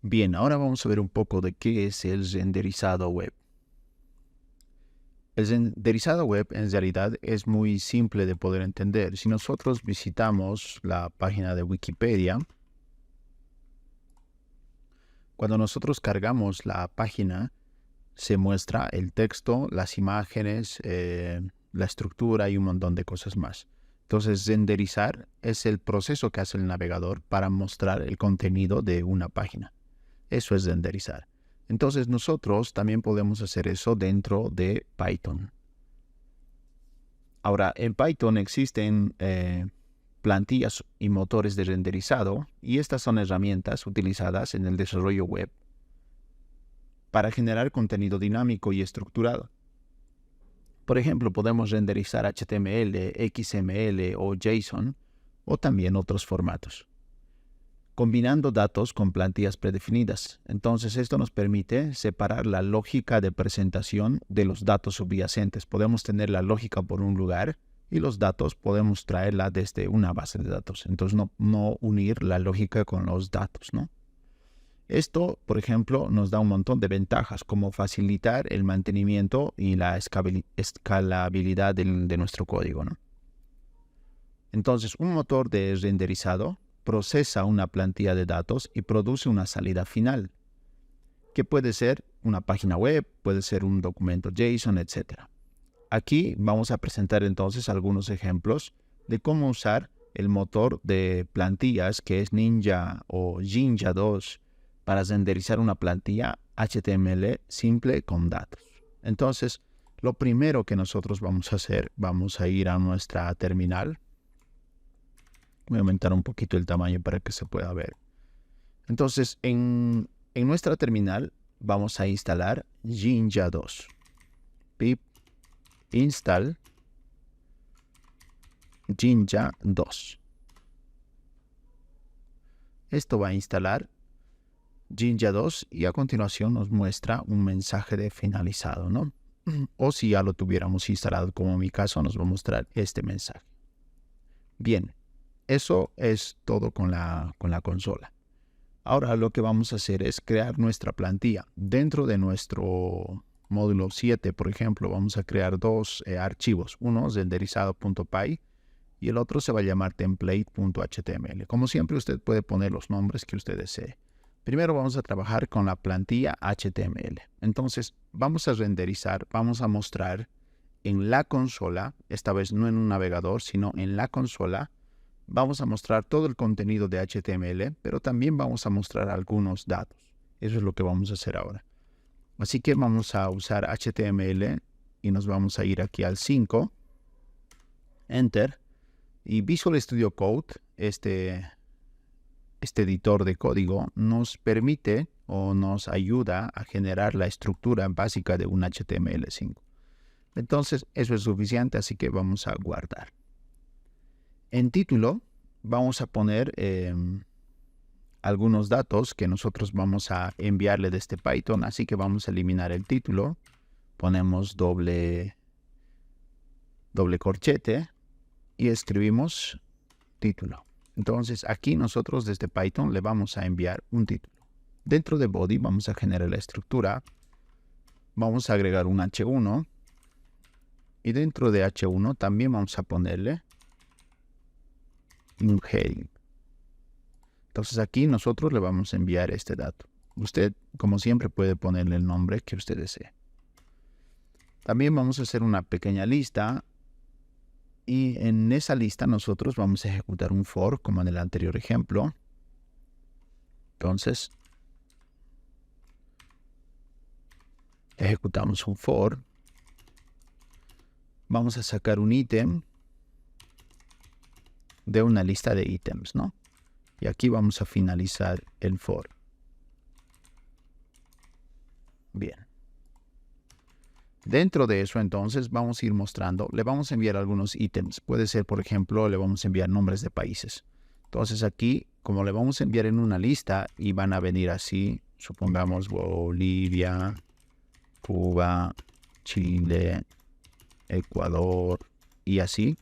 Bien, ahora vamos a ver un poco de qué es el renderizado web. El renderizado web en realidad es muy simple de poder entender. Si nosotros visitamos la página de Wikipedia, cuando nosotros cargamos la página, se muestra el texto, las imágenes, la estructura y un montón de cosas más. Entonces, renderizar es el proceso que hace el navegador para mostrar el contenido de una página. Eso es renderizar. Entonces nosotros también podemos hacer eso dentro de Python. Ahora, en Python existen plantillas y motores de renderizado, y estas son herramientas utilizadas en el desarrollo web para generar contenido dinámico y estructurado. Por ejemplo, podemos renderizar HTML, XML o JSON, o también otros formatos, combinando datos con plantillas predefinidas. Entonces, esto nos permite separar la lógica de presentación de los datos subyacentes. Podemos tener la lógica por un lugar y los datos podemos traerla desde una base de datos. Entonces, no unir la lógica con los datos, ¿no? Esto, por ejemplo, nos da un montón de ventajas, como facilitar el mantenimiento y la escalabilidad de nuestro código, ¿no? Entonces, un motor de renderizado procesa una plantilla de datos y produce una salida final, que puede ser una página web, puede ser un documento JSON, etc. Aquí vamos a presentar entonces algunos ejemplos de cómo usar el motor de plantillas que es Ninja o Jinja 2 para renderizar una plantilla HTML simple con datos. Entonces, lo primero que nosotros vamos a hacer, vamos a ir a nuestra terminal. Voy a aumentar un poquito el tamaño para que se pueda ver. Entonces, en nuestra terminal vamos a instalar Jinja 2. Pip install Jinja 2. Esto va a instalar Jinja 2 y a continuación nos muestra un mensaje de finalizado, ¿no? O si ya lo tuviéramos instalado, como en mi caso, nos va a mostrar este mensaje. Bien, eso es todo con la consola. Ahora lo que vamos a hacer es crear nuestra plantilla. Dentro de nuestro módulo 7, por ejemplo, vamos a crear dos archivos. Uno renderizado.py y el otro se va a llamar template.html. Como siempre, usted puede poner los nombres que usted desee. Primero vamos a trabajar con la plantilla HTML. Entonces, vamos a renderizar, vamos a mostrar en la consola, esta vez no en un navegador, sino en la consola. Vamos a mostrar todo el contenido de HTML, pero también vamos a mostrar algunos datos. Eso es lo que vamos a hacer ahora. Así que vamos a usar HTML y nos vamos a ir aquí al 5, Enter, y Visual Studio Code, este editor de código, nos permite o nos ayuda a generar la estructura básica de un HTML5. Entonces, eso es suficiente, así que vamos a guardar. En título, vamos a poner algunos datos que nosotros vamos a enviarle desde Python, así que vamos a eliminar el título. Ponemos doble corchete y escribimos título. Entonces, aquí nosotros desde Python le vamos a enviar un título. Dentro de body vamos a generar la estructura. Vamos a agregar un h1. Y dentro de h1 también vamos a ponerle un heading. Entonces aquí nosotros le vamos a enviar este dato. Usted, como siempre, puede ponerle el nombre que usted desee. También vamos a hacer una pequeña lista. Y en esa lista nosotros vamos a ejecutar un for, como en el anterior ejemplo. Entonces, ejecutamos un for. Vamos a sacar un ítem de una lista de ítems, ¿no? Y aquí vamos a finalizar el for. Bien. Dentro de eso, entonces, vamos a ir mostrando, le vamos a enviar algunos ítems. Puede ser, por ejemplo, le vamos a enviar nombres de países. Entonces aquí, como le vamos a enviar en una lista y van a venir así, supongamos Bolivia, Cuba, Chile, Ecuador y así.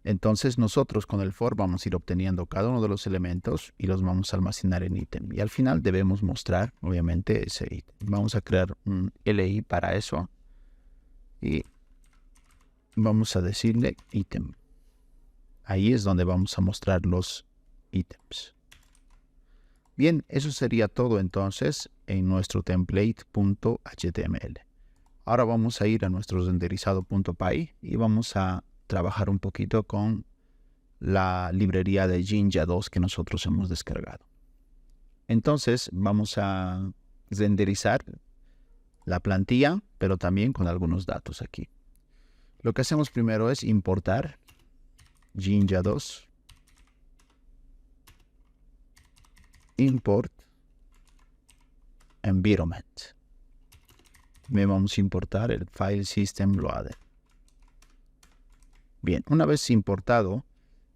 Entonces nosotros con el for vamos a ir obteniendo cada uno de los elementos y los vamos a almacenar en ítem. Y al final debemos mostrar, obviamente, ese ítem. Vamos a crear un LI para eso. Y vamos a decirle ítem. Ahí es donde vamos a mostrar los ítems. Bien, eso sería todo entonces en nuestro template.html. Ahora vamos a ir a nuestro renderizado.py y vamos a trabajar un poquito con la librería de Jinja 2 que nosotros hemos descargado. Entonces vamos a renderizar la plantilla, pero también con algunos datos aquí. Lo que hacemos primero es importar Jinja 2, import environment. Me vamos a importar el file system loader. Bien, una vez importado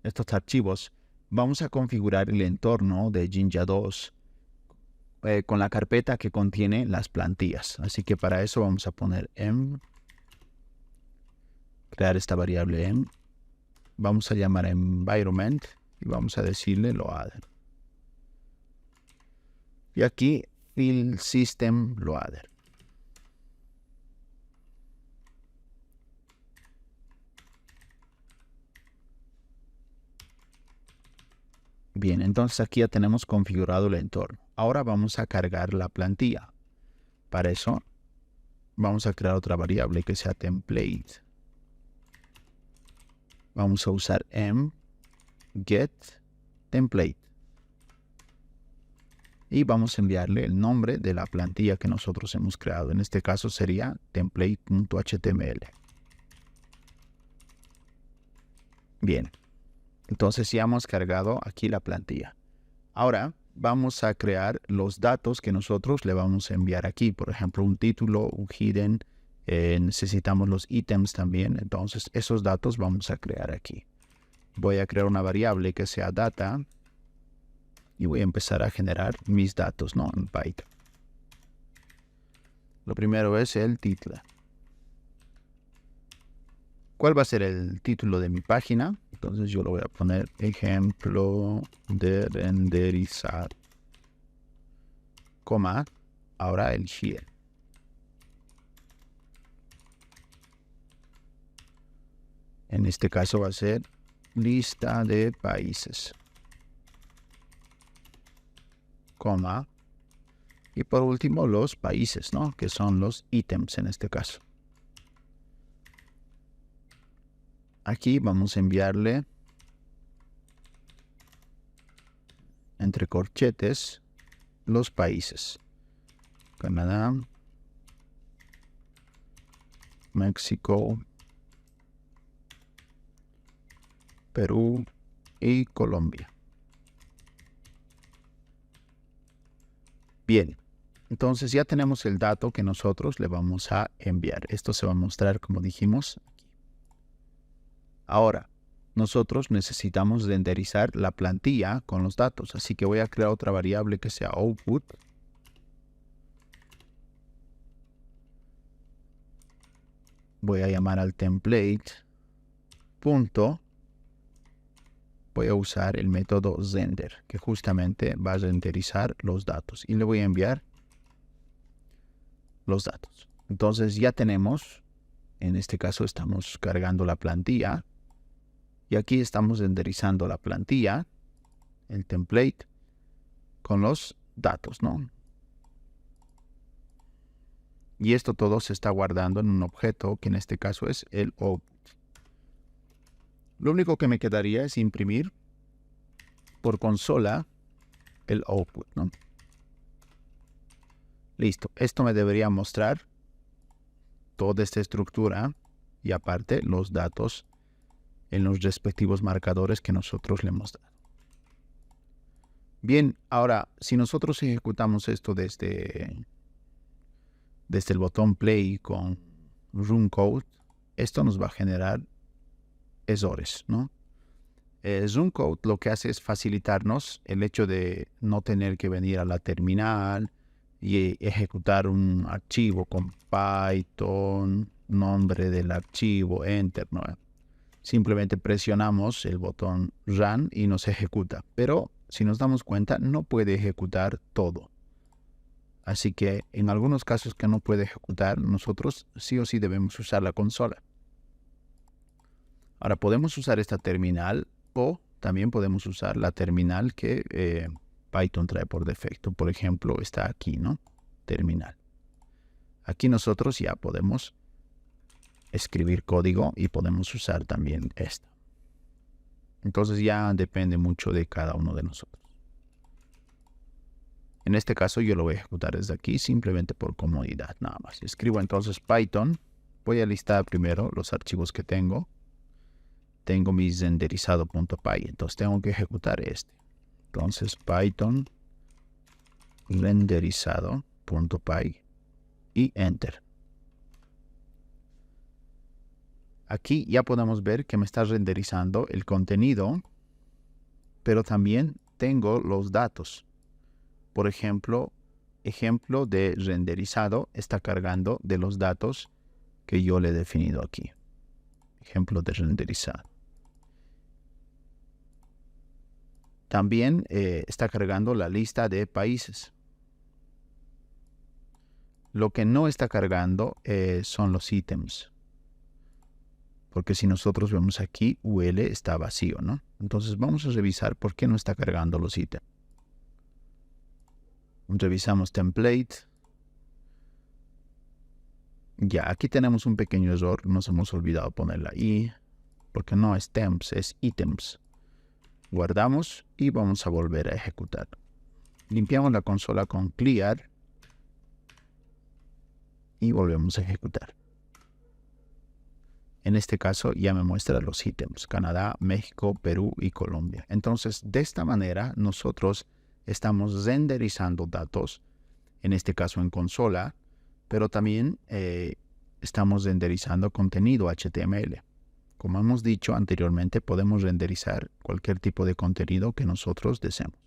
estos archivos, vamos a configurar el entorno de Jinja 2 con la carpeta que contiene las plantillas. Así que para eso vamos a poner crear esta variable vamos a llamar environment y vamos a decirle loader. Y aquí file system loader. Bien, entonces aquí ya tenemos configurado el entorno. Ahora vamos a cargar la plantilla. Para eso vamos a crear otra variable que sea template. Vamos a usar get template. Y vamos a enviarle el nombre de la plantilla que nosotros hemos creado. En este caso sería template.html. Bien. Entonces ya hemos cargado aquí la plantilla. Ahora vamos a crear los datos que nosotros le vamos a enviar aquí. Por ejemplo, un título, un hidden. Necesitamos los ítems también. Entonces esos datos vamos a crear aquí. Voy a crear una variable que sea data. Y voy a empezar a generar mis datos, ¿no? En Python. Lo primero es el título. ¿Cuál va a ser el título de mi página? Entonces yo lo voy a poner ejemplo de renderizar, coma, ahora el here. En este caso va a ser lista de países, coma, y por último los países, ¿no? Que son los ítems en este caso. Aquí vamos a enviarle entre corchetes los países. Canadá, México, Perú y Colombia. Bien, entonces ya tenemos el dato que nosotros le vamos a enviar. Esto se va a mostrar como dijimos aquí. Ahora, nosotros necesitamos renderizar la plantilla con los datos. Así que voy a crear otra variable que sea output. Voy a llamar al template. Punto. Voy a usar el método render, que justamente va a renderizar los datos. Y le voy a enviar los datos. Entonces ya tenemos, en este caso estamos cargando la plantilla. Y aquí estamos renderizando la plantilla, el template, con los datos, ¿no? Y esto todo se está guardando en un objeto que en este caso es el output. Lo único que me quedaría es imprimir por consola el output, ¿no? Listo. Esto me debería mostrar toda esta estructura y aparte los datos en los respectivos marcadores que nosotros le hemos dado. Bien, ahora, si nosotros ejecutamos esto desde el botón play con run code, esto nos va a generar errores, ¿no? Run code lo que hace es facilitarnos el hecho de no tener que venir a la terminal y ejecutar un archivo con Python, nombre del archivo, enter, ¿no? simplemente presionamos el botón Run y nos ejecuta. Pero si nos damos cuenta, no puede ejecutar todo. Así que en algunos casos que no puede ejecutar, nosotros sí o sí debemos usar la consola. Ahora podemos usar esta terminal o también podemos usar la terminal que Python trae por defecto. Por ejemplo, está aquí, ¿no? Terminal. Aquí nosotros ya podemos escribir código y podemos usar también esta. Entonces ya depende mucho de cada uno de nosotros. En este caso yo lo voy a ejecutar desde aquí simplemente por comodidad nada más. Escribo entonces Python. Voy a listar primero los archivos que tengo. Tengo mi renderizado.py. Entonces tengo que ejecutar este. Entonces Python renderizado.py y Enter. Aquí ya podemos ver que me está renderizando el contenido, pero también tengo los datos. Por ejemplo de renderizado está cargando de los datos que yo le he definido aquí. Ejemplo de renderizado. También está cargando la lista de países. Lo que no está cargando son los ítems. Porque si nosotros vemos aquí, UL está vacío, ¿no? Entonces vamos a revisar por qué no está cargando los ítems. Revisamos template. Ya, aquí tenemos un pequeño error. Nos hemos olvidado poner la I. Porque no es temps, es items. Guardamos y vamos a volver a ejecutar. Limpiamos la consola con clear. Y volvemos a ejecutar. En este caso ya me muestra los ítems. Canadá, México, Perú y Colombia. Entonces, de esta manera nosotros estamos renderizando datos, en este caso en consola, pero también estamos renderizando contenido HTML. Como hemos dicho anteriormente, podemos renderizar cualquier tipo de contenido que nosotros deseemos.